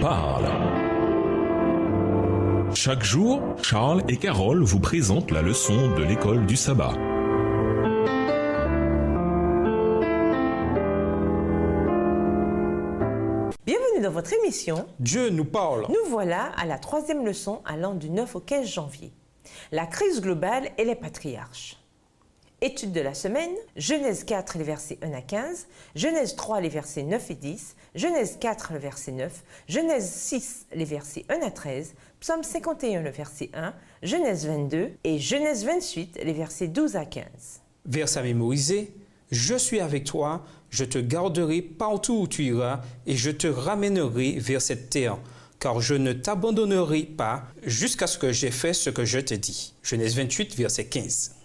parle. Chaque jour, Charles et Carole vous présentent la leçon de l'école du sabbat. Bienvenue dans votre émission Dieu nous parle. Nous voilà à la 3e leçon allant du 9 au 15 janvier. La crise globale et les patriarches. Étude de la semaine, Genèse 4, les versets 1 à 15, Genèse 3, les versets 9 et 10, Genèse 4, le verset 9, Genèse 6, les versets 1 à 13, Psaume 51, le verset 1, Genèse 22 et Genèse 28, les versets 12 à 15. Vers à mémoriser, je suis avec toi, je te garderai partout où tu iras et je te ramènerai vers cette terre, car je ne t'abandonnerai pas jusqu'à ce que j'aie fait ce que je te dis. Genèse 28, verset 15.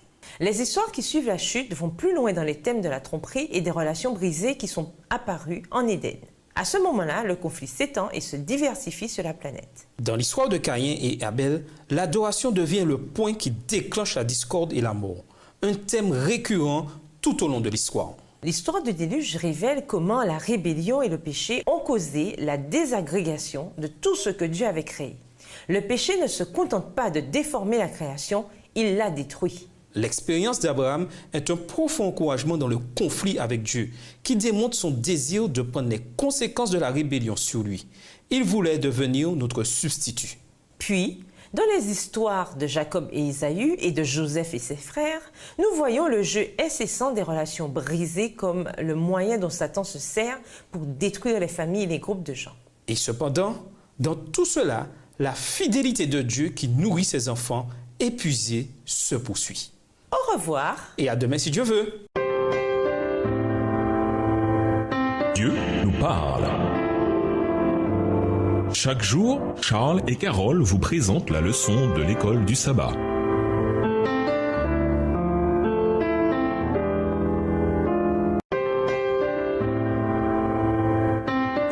Les histoires qui suivent la chute vont plus loin dans les thèmes de la tromperie et des relations brisées qui sont apparues en Éden. À ce moment-là, le conflit s'étend et se diversifie sur la planète. Dans l'histoire de Caïn et Abel, l'adoration devient le point qui déclenche la discorde et la mort, un thème récurrent tout au long de l'histoire. L'histoire du déluge révèle comment la rébellion et le péché ont causé la désagrégation de tout ce que Dieu avait créé. Le péché ne se contente pas de déformer la création, il la détruit. L'expérience d'Abraham est un profond encouragement dans le conflit avec Dieu, qui démontre son désir de prendre les conséquences de la rébellion sur lui. Il voulait devenir notre substitut. Puis, dans les histoires de Jacob et Ésaü et de Joseph et ses frères, nous voyons le jeu incessant des relations brisées comme le moyen dont Satan se sert pour détruire les familles et les groupes de gens. Et cependant, dans tout cela, la fidélité de Dieu qui nourrit ses enfants épuisés se poursuit. Au revoir. Et à demain si Dieu veut. Dieu nous parle. Chaque jour, Charles et Carole vous présentent la leçon de l'école du sabbat.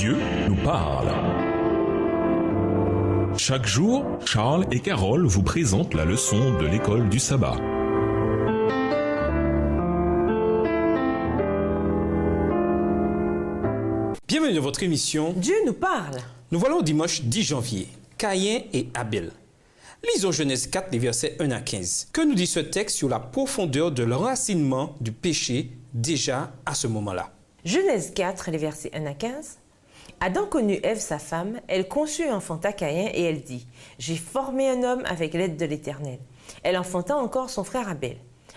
Dieu nous parle. Chaque jour, Charles et Carole vous présentent la leçon de l'école du sabbat. Bienvenue dans votre émission. Dieu nous parle. Nous voilà au dimanche 10 janvier. Caïn et Abel. Lisons Genèse 4, les versets 1 à 15. Que nous dit ce texte sur la profondeur de l'enracinement du péché déjà à ce moment-là? Genèse 4, les versets 1 à 15. Adam connut Ève, sa femme, elle conçut et enfanta Caïn, et elle dit « J'ai formé un homme avec l'aide de l'Éternel. » Elle enfanta encore son frère Abel.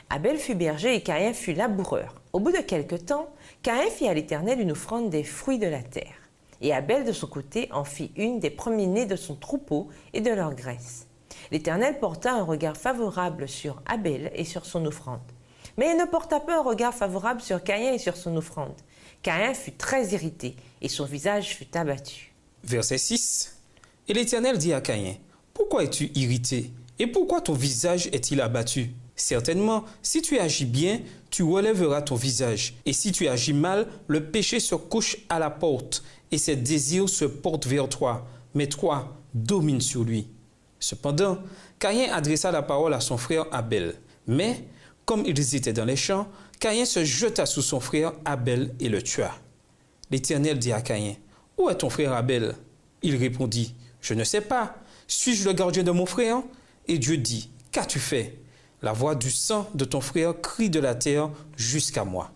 Abel fut berger et Caïn fut laboureur. Au bout de quelque temps, Caïn fit à l'Éternel une offrande des fruits de la terre. Et Abel, de son côté, en fit une des premiers-nés de son troupeau et de leur graisse. L'Éternel porta un regard favorable sur Abel et sur son offrande. Mais il ne porta pas un regard favorable sur Caïn et sur son offrande. Caïn fut très irrité et son visage fut abattu. Verset 6. Et l'Éternel dit à Caïn, « Pourquoi es-tu irrité? Et pourquoi ton visage est-il abattu? Certainement, si tu agis bien, tu relèveras ton visage. Et si tu agis mal, le péché se couche à la porte et ses désirs se portent vers toi. Mais toi, domine sur lui. » Cependant, Caïn adressa la parole à son frère Abel. Mais, comme ils étaient dans les champs, Caïn se jeta sur son frère Abel et le tua. L'Éternel dit à Caïn, « Où est ton frère Abel? » Il répondit, « Je ne sais pas. Suis-je le gardien de mon frère? » Et Dieu dit, « Qu'as-tu fait? La voix du sang de ton frère crie de la terre jusqu'à moi. »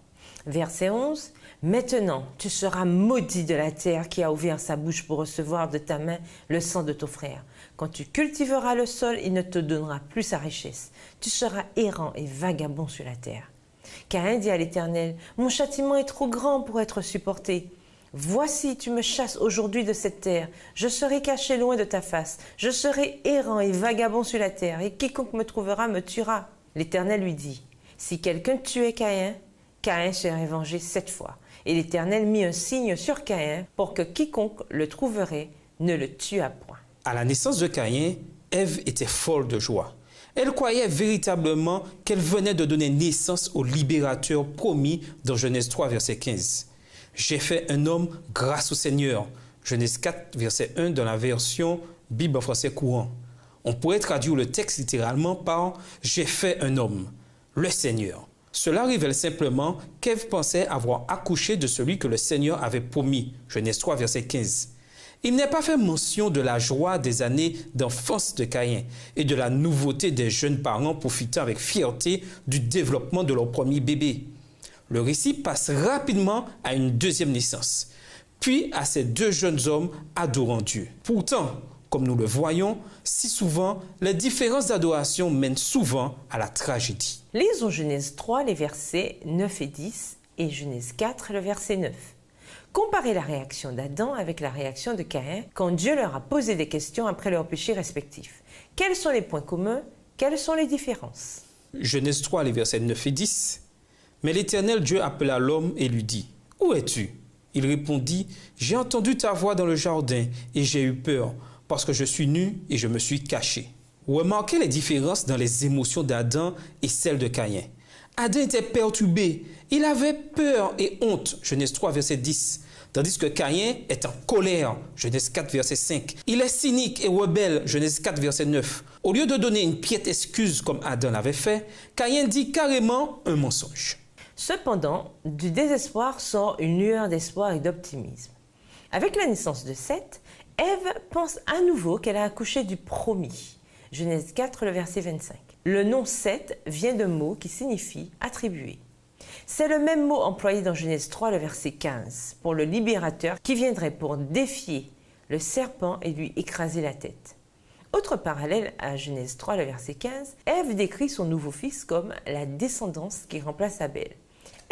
Verset 11. Maintenant, tu seras maudit de la terre qui a ouvert sa bouche pour recevoir de ta main le sang de ton frère. Quand tu cultiveras le sol, il ne te donnera plus sa richesse. Tu seras errant et vagabond sur la terre. Caïn dit à l'Éternel, « Mon châtiment est trop grand pour être supporté. Voici, tu me chasses aujourd'hui de cette terre. Je serai caché loin de ta face. Je serai errant et vagabond sur la terre, et quiconque me trouvera me tuera. » L'Éternel lui dit, « Si quelqu'un tuait Caïn, Caïn serait vengé 7 fois. » Et l'Éternel mit un signe sur Caïn pour que quiconque le trouverait ne le tuât point. À la naissance de Caïn, Ève était folle de joie. Elle croyait véritablement qu'elle venait de donner naissance au libérateur promis dans Genèse 3, verset 15. « J'ai fait un homme grâce au Seigneur. » Genèse 4, verset 1 dans la version Bible en français courant. On pourrait traduire le texte littéralement par « J'ai fait un homme, le Seigneur ». Cela révèle simplement qu'Ève pensait avoir accouché de celui que le Seigneur avait promis. Genèse 3, verset 15. Il n'est pas fait mention de la joie des années d'enfance de Caïn et de la nouveauté des jeunes parents profitant avec fierté du développement de leur premier bébé. Le récit passe rapidement à une deuxième naissance, puis à ces deux jeunes hommes adorant Dieu. Pourtant, comme nous le voyons, si souvent, les différences d'adoration mènent souvent à la tragédie. Lisons Genèse 3, les versets 9 et 10 et Genèse 4, le verset 9. Comparez la réaction d'Adam avec la réaction de Caïn quand Dieu leur a posé des questions après leurs péchés respectifs. Quels sont les points communs? Quelles sont les différences? Genèse 3, les versets 9 et 10. Mais l'Éternel Dieu appela l'homme et lui dit, « Où es-tu » Il répondit, « J'ai entendu ta voix dans le jardin et j'ai eu peur, parce que je suis nu et je me suis caché. » Remarquez les différences dans les émotions d'Adam et celles de Caïn. Adam était perturbé, il avait peur et honte, Genèse 3, verset 10. Tandis que Caïn est en colère, Genèse 4, verset 5. Il est cynique et rebelle, Genèse 4, verset 9. Au lieu de donner une piètre excuse comme Adam l'avait fait, Caïn dit carrément un mensonge. Cependant, du désespoir sort une lueur d'espoir et d'optimisme. Avec la naissance de Seth, Ève pense à nouveau qu'elle a accouché du promis. Genèse 4, le verset 25. Le nom Seth vient d'un mot qui signifie attribuer. C'est le même mot employé dans Genèse 3, le verset 15, pour le libérateur qui viendrait pour défier le serpent et lui écraser la tête. Autre parallèle à Genèse 3, le verset 15, Ève décrit son nouveau fils comme la descendance qui remplace Abel.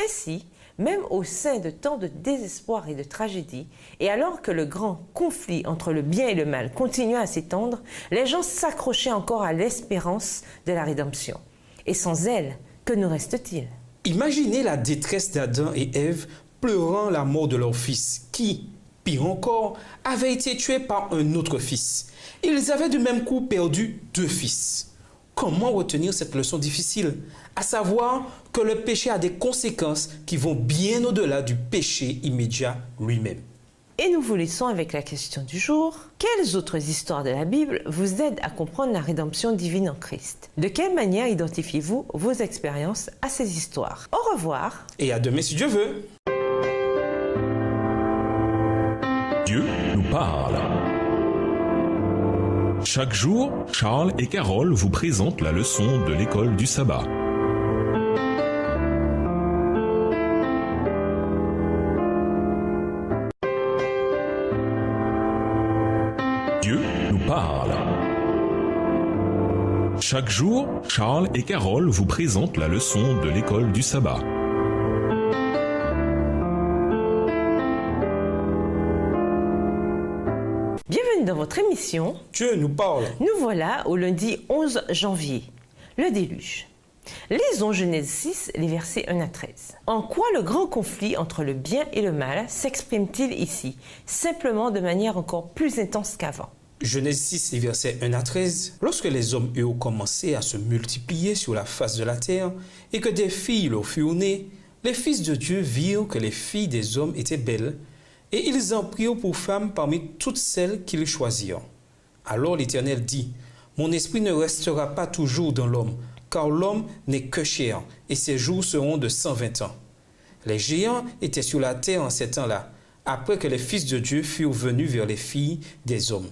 Ainsi, même au sein de tant de désespoir et de tragédie, et alors que le grand conflit entre le bien et le mal continuait à s'étendre, les gens s'accrochaient encore à l'espérance de la rédemption. Et sans elle, que nous reste-t-il? Imaginez la détresse d'Adam et Ève pleurant la mort de leur fils, qui, pire encore, avait été tué par un autre fils. Ils avaient du même coup perdu deux fils. Comment retenir cette leçon difficile? À savoir que le péché a des conséquences qui vont bien au-delà du péché immédiat lui-même. Et nous vous laissons avec la question du jour. Quelles autres histoires de la Bible vous aident à comprendre la rédemption divine en Christ? De quelle manière identifiez-vous vos expériences à ces histoires? Au revoir. Et à demain si Dieu veut. Dieu nous parle. Chaque jour, Charles et Carole vous présentent la leçon de l'école du sabbat. Dieu nous parle. Chaque jour, Charles et Carole vous présentent la leçon de l'école du sabbat. Bienvenue dans votre émission. Dieu nous parle. Nous voilà au lundi 11 janvier, le déluge. Lisons Genèse 6, les versets 1 à 13. En quoi le grand conflit entre le bien et le mal s'exprime-t-il ici, simplement de manière encore plus intense qu'avant? Genèse 6, les versets 1 à 13. Lorsque les hommes eurent commencé à se multiplier sur la face de la terre et que des filles leur furent nées, les fils de Dieu virent que les filles des hommes étaient belles et ils en prirent pour femmes parmi toutes celles qu'ils choisirent. Alors l'Éternel dit, « Mon esprit ne restera pas toujours dans l'homme, car l'homme n'est que chair, et ses jours seront de 120 ans. » Les géants étaient sur la terre en ces temps-là, après que les fils de Dieu furent venus vers les filles des hommes,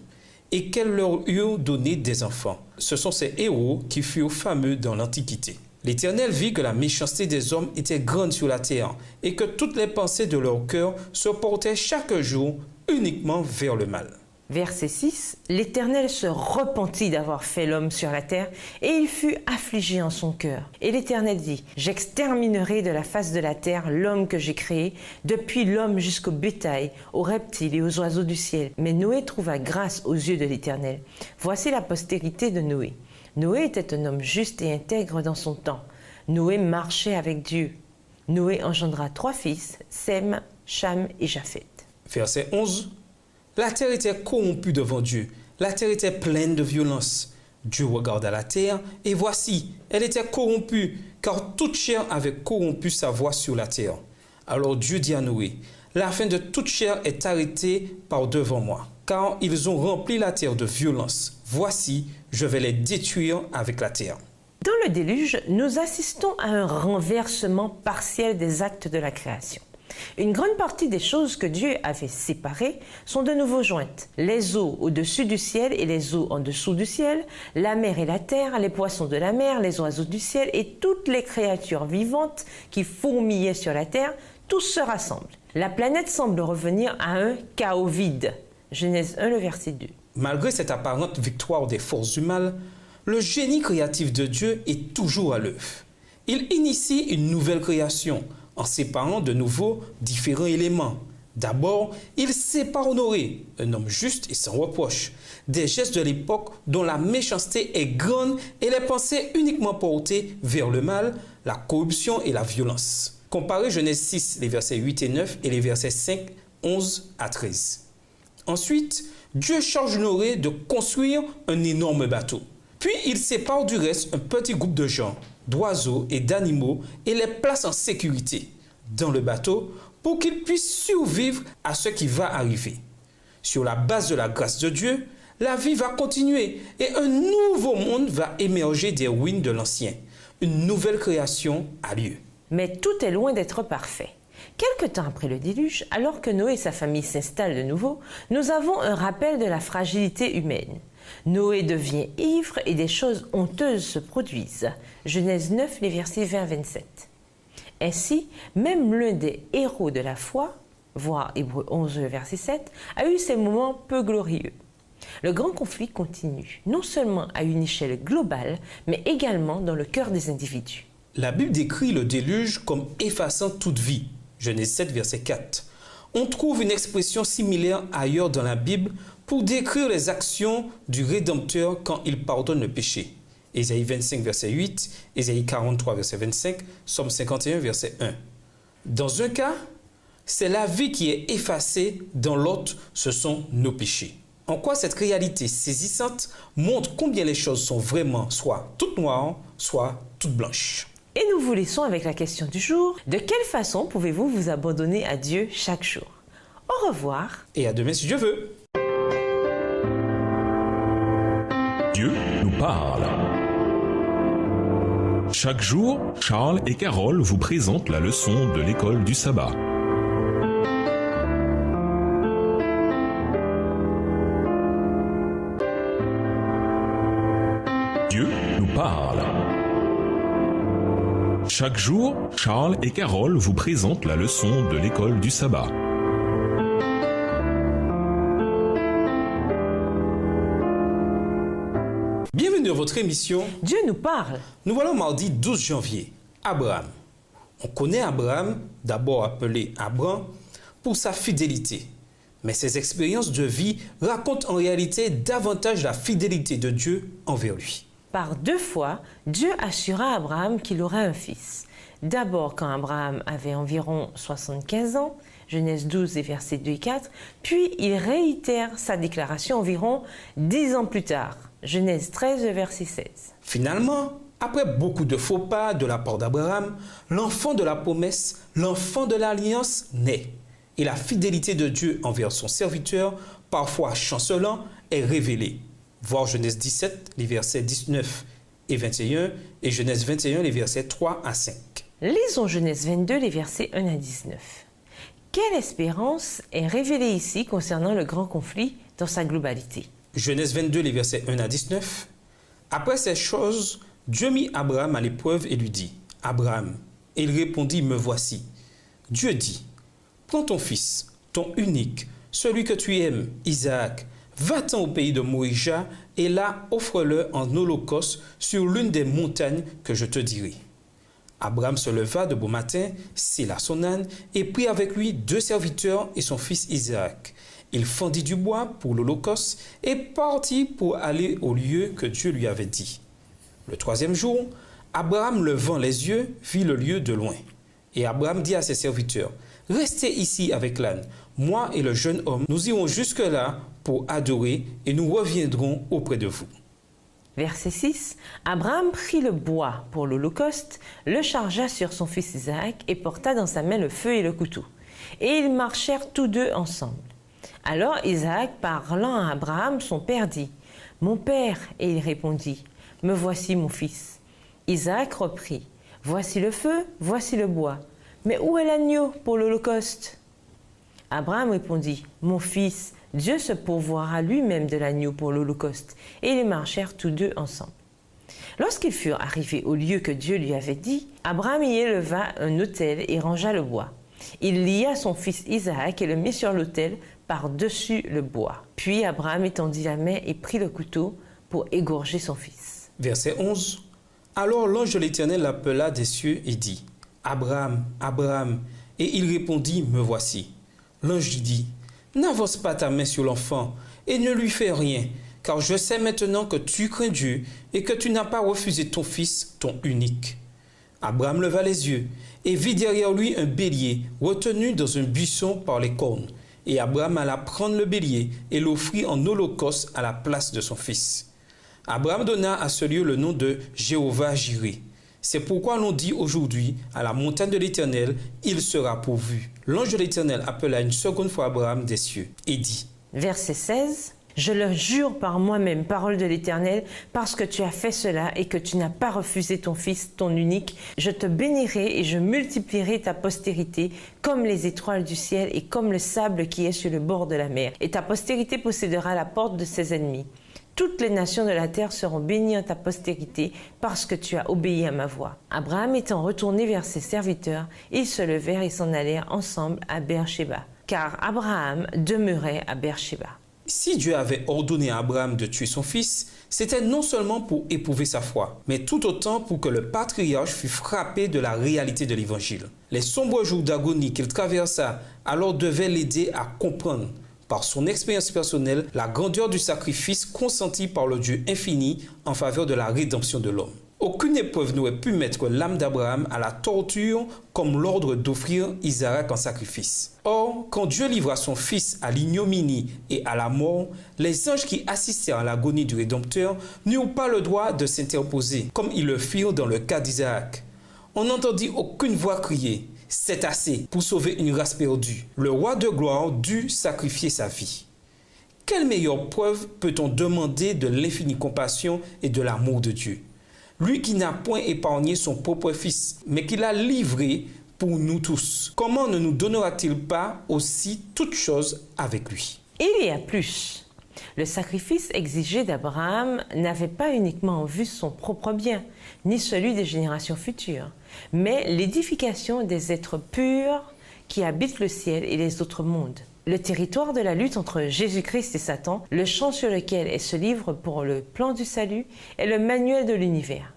et qu'elles leur eurent donné des enfants. Ce sont ces héros qui furent fameux dans l'Antiquité. L'Éternel vit que la méchanceté des hommes était grande sur la terre, et que toutes les pensées de leur cœur se portaient chaque jour uniquement vers le mal. Verset 6, l'Éternel se repentit d'avoir fait l'homme sur la terre, et il fut affligé en son cœur. Et l'Éternel dit, j'exterminerai de la face de la terre l'homme que j'ai créé, depuis l'homme jusqu'au bétail, aux reptiles et aux oiseaux du ciel. Mais Noé trouva grâce aux yeux de l'Éternel. Voici la postérité de Noé. Noé était un homme juste et intègre dans son temps. Noé marchait avec Dieu. Noé engendra 3 fils, Sem, Cham et Japheth. Verset 11. La terre était corrompue devant Dieu. La terre était pleine de violence. Dieu regarda la terre, et voici, elle était corrompue, car toute chair avait corrompu sa voie sur la terre. Alors Dieu dit à Noé, la fin de toute chair est arrêtée par devant moi, car ils ont rempli la terre de violence. Voici, je vais les détruire avec la terre. Dans le déluge, nous assistons à un renversement partiel des actes de la création. Une grande partie des choses que Dieu avait séparées sont de nouveau jointes. Les eaux au-dessus du ciel et les eaux en dessous du ciel, la mer et la terre, les poissons de la mer, les oiseaux du ciel et toutes les créatures vivantes qui fourmillaient sur la terre, tous se rassemblent. La planète semble revenir à un chaos vide. Genèse 1, le verset 2. Malgré cette apparente victoire des forces du mal, le génie créatif de Dieu est toujours à l'œuvre. Il initie une nouvelle création en séparant de nouveau différents éléments. D'abord, il sépare Noé, un homme juste et sans reproche, des gestes de l'époque dont la méchanceté est grande et les pensées uniquement portées vers le mal, la corruption et la violence. Comparez Genèse 6, les versets 8 et 9 et les versets 5, 11 à 13. Ensuite, Dieu charge Noé de construire un énorme bateau. Puis il sépare du reste un petit groupe de gens, d'oiseaux et d'animaux et les place en sécurité dans le bateau pour qu'ils puissent survivre à ce qui va arriver. Sur la base de la grâce de Dieu, la vie va continuer et un nouveau monde va émerger des ruines de l'ancien. Une nouvelle création a lieu. Mais tout est loin d'être parfait. Quelque temps après le déluge, alors que Noé et sa famille s'installent de nouveau, nous avons un rappel de la fragilité humaine. Noé devient ivre et des choses honteuses se produisent. Genèse 9, les versets 20 à 27. Ainsi, même l'un des héros de la foi, voir Hébreux 11, verset 7, a eu ces moments peu glorieux. Le grand conflit continue, non seulement à une échelle globale, mais également dans le cœur des individus. La Bible décrit le déluge comme effaçant toute vie. Genèse 7, verset 4. On trouve une expression similaire ailleurs dans la Bible pour décrire les actions du Rédempteur quand il pardonne le péché. Ésaïe 25, verset 8, Ésaïe 43, verset 25, Somme 51, verset 1. Dans un cas, c'est la vie qui est effacée, dans l'autre, ce sont nos péchés. En quoi cette réalité saisissante montre combien les choses sont vraiment soit toutes noires, soit toutes blanches. Et nous vous laissons avec la question du jour. De quelle façon pouvez-vous vous abandonner à Dieu chaque jour? Au revoir. Et à demain si Dieu veut. Dieu nous parle. Chaque jour, Charles et Carole vous présentent la leçon de l'école du sabbat. Dieu nous parle. Chaque jour, Charles et Carole vous présentent la leçon de l'école du sabbat. Bienvenue dans votre émission. Dieu nous parle. Nous voilà au mardi 12 janvier. Abraham. On connaît Abraham, d'abord appelé Abram, pour sa fidélité. Mais ses expériences de vie racontent en réalité davantage la fidélité de Dieu envers lui. Par 2 fois, Dieu assura à Abraham qu'il aurait un fils. D'abord quand Abraham avait environ 75 ans, Genèse 12 et versets 2 et 4, puis il réitère sa déclaration environ 10 ans plus tard, Genèse 13 verset 16. Finalement, après beaucoup de faux pas de la part d'Abraham, l'enfant de la promesse, l'enfant de l'alliance naît. Et la fidélité de Dieu envers son serviteur, parfois chancelant, est révélée. Voir Genèse 17, les versets 19 et 21, et Genèse 21, les versets 3 à 5. Lisons Genèse 22, les versets 1 à 19. Quelle espérance est révélée ici concernant le grand conflit dans sa globalité? Genèse 22, les versets 1 à 19. Après ces choses, Dieu mit Abraham à l'épreuve et lui dit, « Abraham. » Et il répondit, « Me voici. » Dieu dit, « Prends ton fils, ton unique, celui que tu aimes, Isaac, va-t'en au pays de Morija, et là offre-le en holocauste sur l'une des montagnes que je te dirai. » Abraham se leva de bon matin, sella son âne, et prit avec lui 2 serviteurs et son fils Isaac. Il fendit du bois pour l'holocauste et partit pour aller au lieu que Dieu lui avait dit. Le 3e jour, Abraham, levant les yeux, vit le lieu de loin. Et Abraham dit à ses serviteurs, « Restez ici avec l'âne. Moi et le jeune homme, nous irons jusque-là pour adorer et nous reviendrons auprès de vous. » Verset 6. Abraham prit le bois pour l'holocauste, le chargea sur son fils Isaac et porta dans sa main le feu et le couteau. Et ils marchèrent tous deux ensemble. Alors Isaac, parlant à Abraham, son père, dit, « Mon père !» Et il répondit, « Me voici mon fils. » Isaac reprit, « Voici le feu, voici le bois. mais où est l'agneau pour l'Holocauste ? Abraham répondit, mon fils, Dieu se pourvoira lui-même de l'agneau pour l'Holocauste. Et ils marchèrent tous deux ensemble. Lorsqu'ils furent arrivés au lieu que Dieu lui avait dit, Abraham y éleva un autel et rangea le bois. Il lia son fils Isaac et le mit sur l'autel par-dessus le bois. Puis Abraham étendit la main et prit le couteau pour égorger son fils. Verset 11. Alors l'ange de l'Éternel l'appela des cieux et dit, Abraham, Abraham. Et il répondit, me voici. L'ange lui dit, n'avance pas ta main sur l'enfant et ne lui fais rien, car je sais maintenant que tu crains Dieu et que tu n'as pas refusé ton fils, ton unique. Abraham leva les yeux et vit derrière lui un bélier retenu dans un buisson par les cornes. Et Abraham alla prendre le bélier et l'offrit en holocauste à la place de son fils. Abraham donna à ce lieu le nom de Jéhovah-Jireh. C'est pourquoi l'on dit aujourd'hui, à la montagne de l'Éternel, il sera pourvu. L'ange de l'Éternel appela une seconde fois Abraham des cieux et dit, Verset 16. Je le jure par moi-même, parole de l'Éternel, parce que tu as fait cela et que tu n'as pas refusé ton fils, ton unique, je te bénirai et je multiplierai ta postérité comme les étoiles du ciel et comme le sable qui est sur le bord de la mer. Et ta postérité possédera la porte de ses ennemis. Toutes les nations de la terre seront bénies en ta postérité parce que tu as obéi à ma voix. Abraham étant retourné vers ses serviteurs, ils se levèrent et s'en allèrent ensemble à Beer-Shéba, car Abraham demeurait à Beer-Shéba. si Dieu avait ordonné à Abraham de tuer son fils, c'était non seulement pour éprouver sa foi, mais tout autant pour que le patriarche fût frappé de la réalité de l'évangile. Les sombres jours d'agonie qu'il traversa alors devaient l'aider à comprendre, par son expérience personnelle, la grandeur du sacrifice consenti par le Dieu infini en faveur de la rédemption de l'homme. Aucune épreuve n'aurait pu mettre l'âme d'Abraham à la torture comme l'ordre d'offrir Isaac en sacrifice. Or, quand Dieu livra son fils à l'ignominie et à la mort, les anges qui assistèrent à l'agonie du Rédempteur n'eurent pas le droit de s'interposer, comme ils le firent dans le cas d'Isaac. On n'entendit aucune voix crier « C'est assez » pour sauver une race perdue. Le roi de gloire dut sacrifier sa vie. Quelle meilleure preuve peut-on demander de l'infinie compassion et de l'amour de Dieu ? Lui qui n'a point épargné son propre fils, mais qui l'a livré pour nous tous. Comment ne nous donnera-t-il pas aussi toutes choses avec lui? Il y a plus. Le sacrifice exigé d'Abraham n'avait pas uniquement en vue son propre bien, ni celui des générations futures, mais l'édification des êtres purs qui habitent le ciel et les autres mondes. Le territoire de la lutte entre Jésus-Christ et Satan, le champ sur lequel est ce livre pour le plan du salut, est le manuel de l'univers.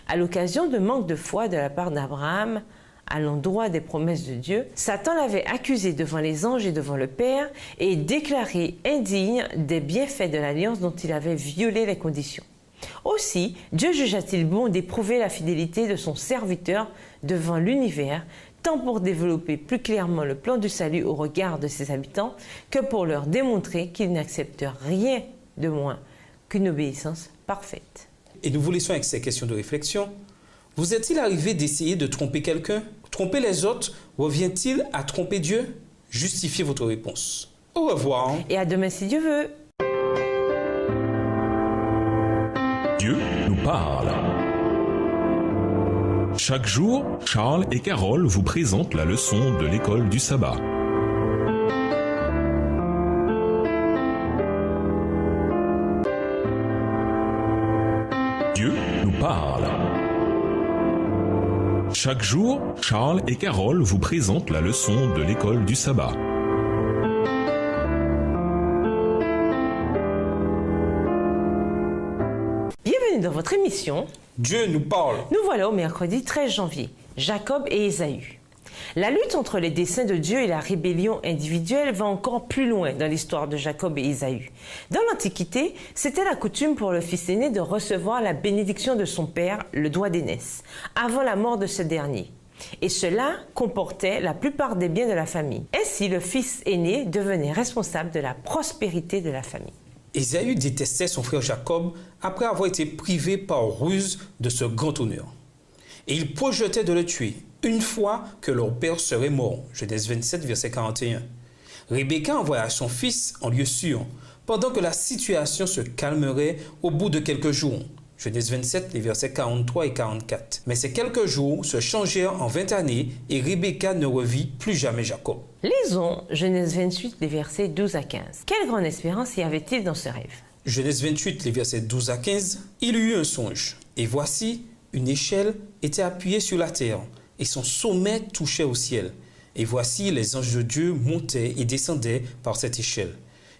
À l'occasion de manque de foi de la part d'Abraham à l'endroit des promesses de Dieu, Satan l'avait accusé devant les anges et devant le Père et déclaré indigne des bienfaits de l'alliance dont il avait violé les conditions. Aussi, Dieu jugea-t-il bon d'éprouver la fidélité de son serviteur devant l'univers, tant pour développer plus clairement le plan du salut au regard de ses habitants, que pour leur démontrer qu'il n'accepte rien de moins qu'une obéissance parfaite. Et nous vous laissons avec ces questions de réflexion. Vous est-il arrivé d'essayer de tromper quelqu'un? Tromper les autres revient-il à tromper Dieu? Justifiez votre réponse. Au revoir. Et à demain si Dieu veut. Dieu nous parle. Chaque jour, Charles et Carole vous présentent la leçon de l'école du sabbat. Dieu nous parle. Chaque jour, Charles et Carole vous présentent la leçon de l'école du sabbat. Bienvenue dans votre émission. Dieu nous parle. Nous voilà au mercredi 13 janvier, Jacob et Ésaü. La lutte entre les desseins de Dieu et la rébellion individuelle va encore plus loin dans l'histoire de Jacob et Ésaü. Dans l'Antiquité, c'était la coutume pour le fils aîné de recevoir la bénédiction de son père, le doigt d'aînesse, avant la mort de ce dernier. Et cela comportait la plupart des biens de la famille. Ainsi, le fils aîné devenait responsable de la prospérité de la famille. Ésaü détestait son frère Jacob après avoir été privé par ruse de ce grand honneur. Et il projetait de le tuer une fois que leur père serait mort. Genèse 27, verset 41. Rebecca envoya son fils en lieu sûr, pendant que la situation se calmerait au bout de quelques jours. Genèse 27, les versets 43 et 44. Mais ces quelques jours se changèrent en 20 années et Rebecca ne revit plus jamais Jacob. Lisons Genèse 28, les versets 12 à 15. Quelle grande espérance y avait-il dans ce rêve? Genèse 28, les versets 12 à 15. Il eut un songe. Et voici, une échelle était appuyée sur la terre et son sommet touchait au ciel. Et voici, les anges de Dieu montaient et descendaient par cette échelle.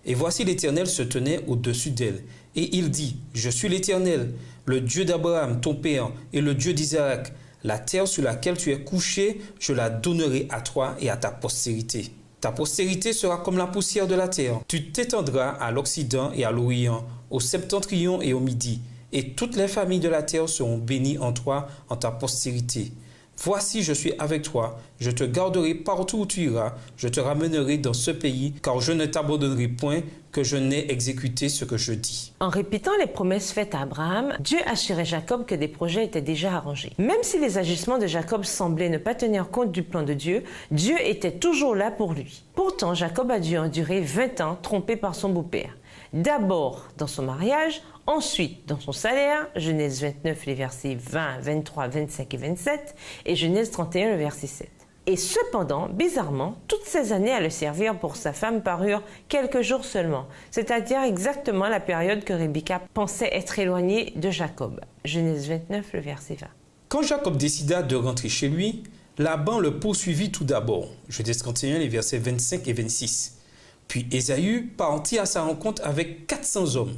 Et voici l'Éternel se tenait au-dessus d'elle. Et il dit, je suis l'Éternel, le Dieu d'Abraham, ton père, et le Dieu d'Isaac. La terre sur laquelle tu es couché, je la donnerai à toi et à ta postérité. Ta postérité sera comme la poussière de la terre. Tu t'étendras à l'Occident et à l'Orient, au septentrion et au Midi. Et toutes les familles de la terre seront bénies en toi, en ta postérité. Voici, je suis avec toi, je te garderai partout où tu iras, je te ramènerai dans ce pays, car je ne t'abandonnerai point que je n'ai exécuté ce que je dis. En répétant les promesses faites à Abraham, Dieu assurait Jacob que des projets étaient déjà arrangés. Même si les agissements de Jacob semblaient ne pas tenir compte du plan de Dieu, Dieu était toujours là pour lui. Pourtant, Jacob a dû endurer 20 ans trompé par son beau-père. D'abord dans son mariage, ensuite dans son salaire, Genèse 29, les versets 20, 23, 25 et 27, et Genèse 31, le verset 7. Et cependant, bizarrement, toutes ces années à le servir pour sa femme parurent quelques jours seulement, c'est-à-dire exactement la période que Rebecca pensait être éloignée de Jacob. Genèse 29, le verset 20. Quand Jacob décida de rentrer chez lui, Laban le poursuivit tout d'abord. Genèse 31, les versets 25 et 26. Puis Ésaü partit à sa rencontre avec 400 hommes.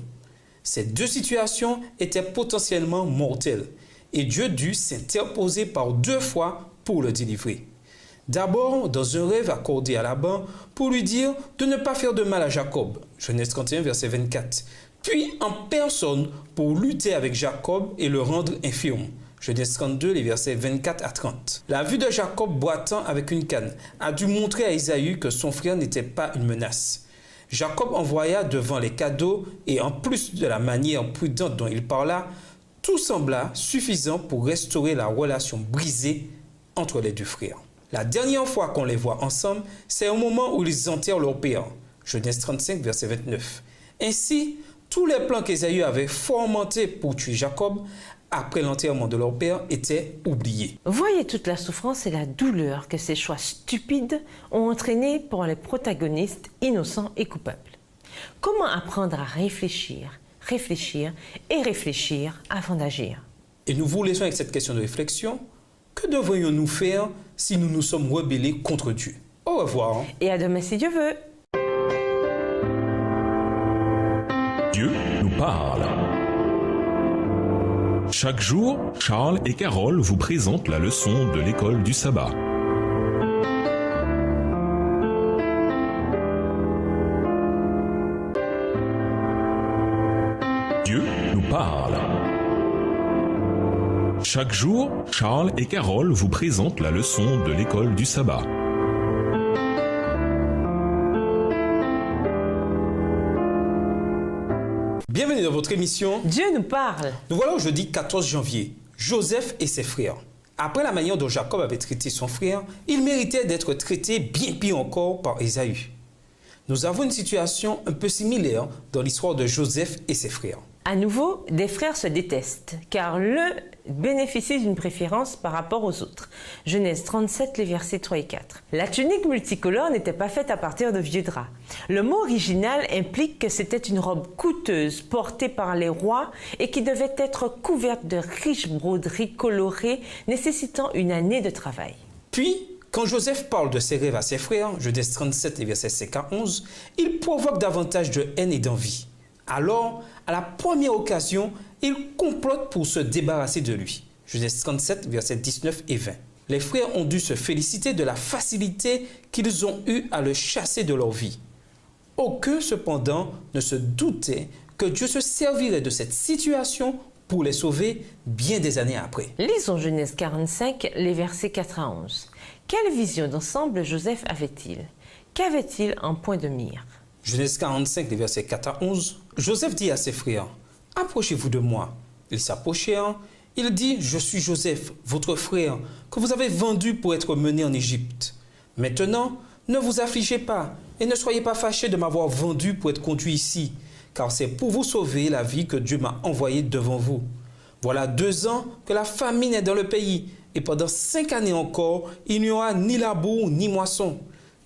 Ces deux situations étaient potentiellement mortelles et Dieu dut s'interposer par 2 fois pour le délivrer. D'abord, dans un rêve accordé à Laban pour lui dire de ne pas faire de mal à Jacob, Genèse 31, verset 24. Puis en personne pour lutter avec Jacob et le rendre infirme, Genèse 32, les versets 24 à 30. La vue de Jacob boitant avec une canne a dû montrer à Ésaü que son frère n'était pas une menace. Jacob envoya devant les cadeaux et en plus de la manière prudente dont il parla, tout sembla suffisant pour restaurer la relation brisée entre les 2 frères. La dernière fois qu'on les voit ensemble, c'est au moment où ils enterrent leur père. Genèse 35, verset 29. Ainsi, tous les plans qu'Ésaü avait fomentés pour tuer Jacob après l'enterrement de leur père étaient oubliés. Voyez toute la souffrance et la douleur que ces choix stupides ont entraîné pour les protagonistes innocents et coupables. Comment apprendre à réfléchir et réfléchir avant d'agir? Et nous vous laissons avec cette question de réflexion. Que devrions-nous faire si nous nous sommes rebellés contre Dieu? Au revoir. Et à demain si Dieu veut. Dieu nous parle. Chaque jour, Charles et Carole vous présentent la leçon de l'école du sabbat. Dieu nous parle. Chaque jour, Charles et Carole vous présentent la leçon de l'école du sabbat. Bienvenue dans votre émission. Dieu nous parle. Nous voilà au jeudi 14 janvier. Joseph et ses frères. Après la manière dont Jacob avait traité son frère, il méritait d'être traité bien pire encore par Ésaü. Nous avons une situation un peu similaire dans l'histoire de Joseph et ses frères. À nouveau, des frères se détestent, car l'un bénéficie d'une préférence par rapport aux autres. Genèse 37, les versets 3 et 4. La tunique multicolore n'était pas faite à partir de vieux draps. Le mot original implique que c'était une robe coûteuse portée par les rois et qui devait être couverte de riches broderies colorées nécessitant une année de travail. Puis, quand Joseph parle de ses rêves à ses frères, Genèse 37, les versets 5 à 11, il provoque davantage de haine et d'envie. Alors, à la première occasion, il complote pour se débarrasser de lui. Genèse 37, versets 19 et 20. Les frères ont dû se féliciter de la facilité qu'ils ont eue à le chasser de leur vie. Aucun, cependant, ne se doutait que Dieu se servirait de cette situation pour les sauver bien des années après. Lisons Genèse 45, les versets 4 à 11. Quelle vision d'ensemble Joseph avait-il? Qu'avait-il en point de mire? Genèse 45, les versets 4 à 11. Joseph dit à ses frères, « Approchez-vous de moi. » Ils s'approchèrent. Il dit, « Je suis Joseph, votre frère, que vous avez vendu pour être mené en Égypte. Maintenant, ne vous affligez pas et ne soyez pas fâchés de m'avoir vendu pour être conduit ici, car c'est pour vous sauver la vie que Dieu m'a envoyé devant vous. Voilà 2 ans que la famine est dans le pays et pendant 5 années encore, il n'y aura ni labour ni moisson.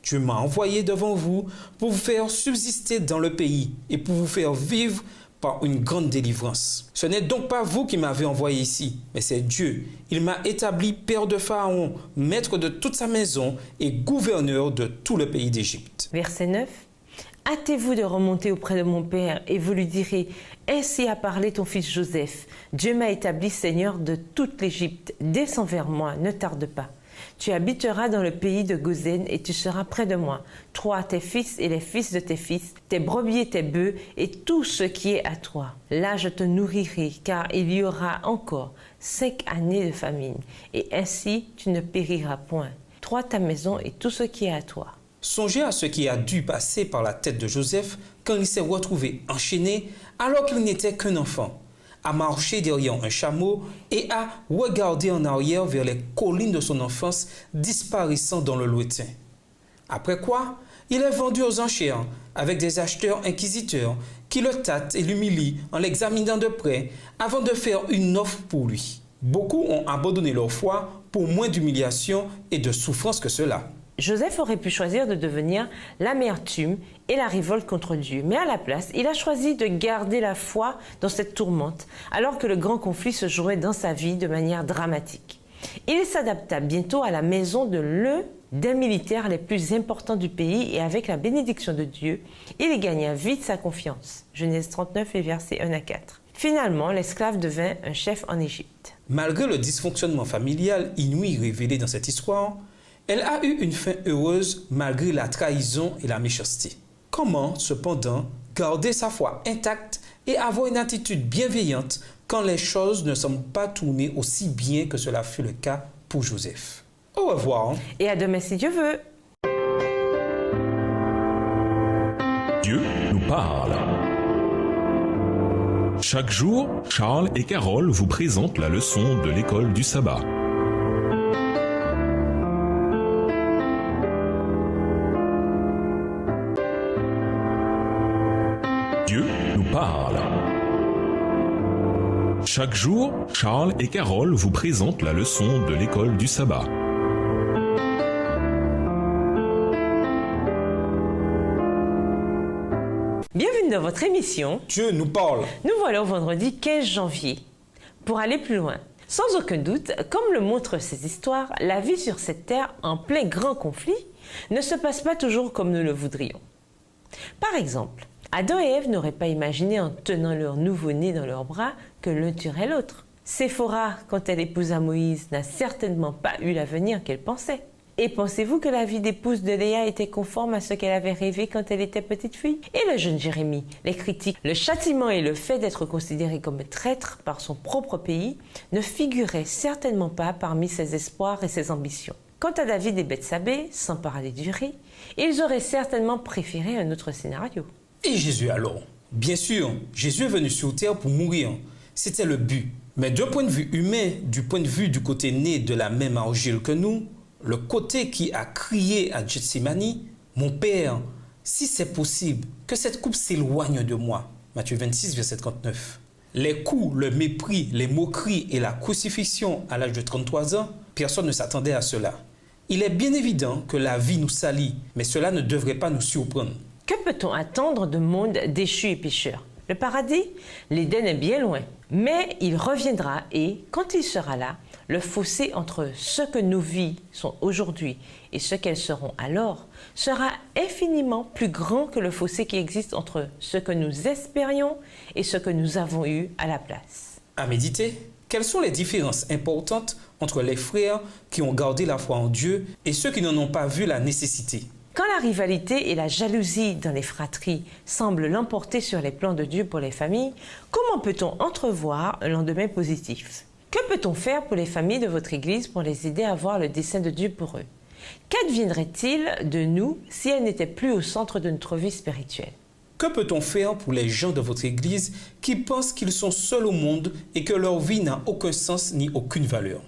Dieu m'a envoyé devant vous pour vous faire subsister dans le pays et pour vous faire vivre par une grande délivrance. Ce n'est donc pas vous qui m'avez envoyé ici, mais c'est Dieu. Il m'a établi père de Pharaon, maître de toute sa maison et gouverneur de tout le pays d'Égypte. Verset 9. Hâtez-vous de remonter auprès de mon père et vous lui direz, ainsi a parlé ton fils Joseph. Dieu m'a établi seigneur de toute l'Égypte. Descends vers moi, ne tarde pas. Tu habiteras dans le pays de Goshen et tu seras près de moi. Toi, tes fils et les fils de tes fils, tes brebis et tes bœufs et tout ce qui est à toi. Là, je te nourrirai, car il y aura encore 5 années de famine. Et ainsi, tu ne périras point. Toi, ta maison et tout ce qui est à toi. Songez à ce qui a dû passer par la tête de Joseph quand il s'est retrouvé enchaîné alors qu'il n'était qu'un enfant, à marcher derrière un chameau et à regarder en arrière vers les collines de son enfance disparaissant dans le lointain. Après quoi, il est vendu aux enchères avec des acheteurs inquisiteurs qui le tâtent et l'humilient en l'examinant de près avant de faire une offre pour lui. Beaucoup ont abandonné leur foi pour moins d'humiliation et de souffrance que cela. Joseph aurait pu choisir de devenir l'amertume et la révolte contre Dieu. Mais à la place, il a choisi de garder la foi dans cette tourmente, alors que le grand conflit se jouait dans sa vie de manière dramatique. Il s'adapta bientôt à la maison de l'un des militaires les plus importants du pays et avec la bénédiction de Dieu, il y gagna vite sa confiance. Genèse 39 et versets 1 à 4. Finalement, l'esclave devint un chef en Égypte. Malgré le dysfonctionnement familial inouï révélé dans cette histoire, elle a eu une fin heureuse malgré la trahison et la méchanceté. Comment, cependant, garder sa foi intacte et avoir une attitude bienveillante quand les choses ne semblent pas tourner aussi bien que cela fut le cas pour Joseph? Au revoir. Et à demain si Dieu veut. Dieu nous parle. Chaque jour, Charles et Carole vous présentent la leçon de l'école du sabbat. Dieu nous parle. Chaque jour, Charles et Carole vous présentent la leçon de l'école du sabbat. Bienvenue dans votre émission. Dieu nous parle. Nous voilà au vendredi 15 janvier. Pour aller plus loin, sans aucun doute, comme le montrent ces histoires, la vie sur cette terre en plein grand conflit ne se passe pas toujours comme nous le voudrions. Par exemple, Adam et Ève n'auraient pas imaginé en tenant leur nouveau-né dans leurs bras que l'un tuerait l'autre. Séphora, quand elle épousa Moïse, n'a certainement pas eu l'avenir qu'elle pensait. Et pensez-vous que la vie d'épouse de Léa était conforme à ce qu'elle avait rêvé quand elle était petite fille? Et le jeune Jérémie, les critiques, le châtiment et le fait d'être considéré comme traître par son propre pays ne figuraient certainement pas parmi ses espoirs et ses ambitions. Quant à David et Bethsabée, sans parler d'Uri, ils auraient certainement préféré un autre scénario. Et Jésus alors? Bien sûr, Jésus est venu sur terre pour mourir. C'était le but. Mais d'un point de vue humain, du point de vue du côté né de la même argile que nous, le côté qui a crié à Gethsémani, « Mon Père, si c'est possible, que cette coupe s'éloigne de moi. » Matthieu 26, verset 39. Les coups, le mépris, les moqueries et la crucifixion à l'âge de 33 ans, personne ne s'attendait à cela. Il est bien évident que la vie nous salit, mais cela ne devrait pas nous surprendre. Que peut-on attendre de monde déchu et pécheur? Le paradis? L'Éden est bien loin. Mais il reviendra et, quand il sera là, le fossé entre ce que nos vies sont aujourd'hui et ce qu'elles seront alors sera infiniment plus grand que le fossé qui existe entre ce que nous espérions et ce que nous avons eu à la place. À méditer, quelles sont les différences importantes entre les frères qui ont gardé la foi en Dieu et ceux qui n'en ont pas vu la nécessité? Quand la rivalité et la jalousie dans les fratries semblent l'emporter sur les plans de Dieu pour les familles, comment peut-on entrevoir un lendemain positif? Que peut-on faire pour les familles de votre Église pour les aider à voir le dessein de Dieu pour eux? Qu'adviendrait-il de nous si elles n'étaient plus au centre de notre vie spirituelle? Que peut-on faire pour les gens de votre Église qui pensent qu'ils sont seuls au monde et que leur vie n'a aucun sens ni aucune valeur?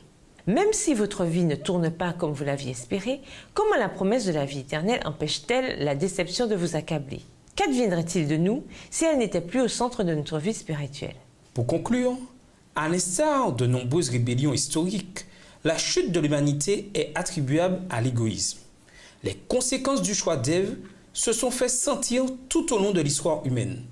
Même si votre vie ne tourne pas comme vous l'aviez espéré, comment la promesse de la vie éternelle empêche-t-elle la déception de vous accabler? Qu'adviendrait-il de nous si elle n'était plus au centre de notre vie spirituelle? Pour conclure, À l'instar de nombreuses rébellions historiques, la chute de l'humanité est attribuable à l'égoïsme. Les conséquences du choix d'Ève se sont fait sentir tout au long de l'histoire humaine.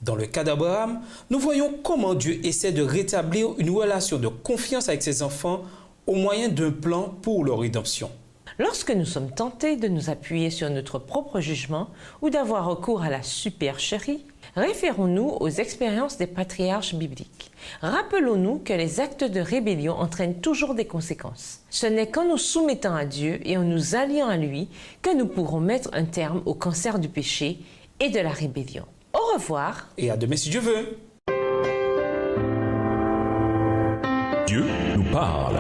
Dans le cas d'Abraham, nous voyons comment Dieu essaie de rétablir une relation de confiance avec ses enfants au moyen d'un plan pour leur rédemption. Lorsque nous sommes tentés de nous appuyer sur notre propre jugement ou d'avoir recours à la supercherie, référons-nous aux expériences des patriarches bibliques. Rappelons-nous que les actes de rébellion entraînent toujours des conséquences. Ce n'est qu'en nous soumettant à Dieu et en nous alliant à lui que nous pourrons mettre un terme au cancer du péché et de la rébellion. Au revoir. Et à demain si Dieu veut. Dieu nous parle.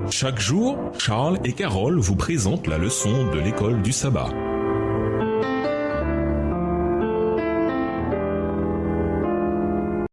Chaque jour, Charles et Carole vous présentent la leçon de l'école du sabbat.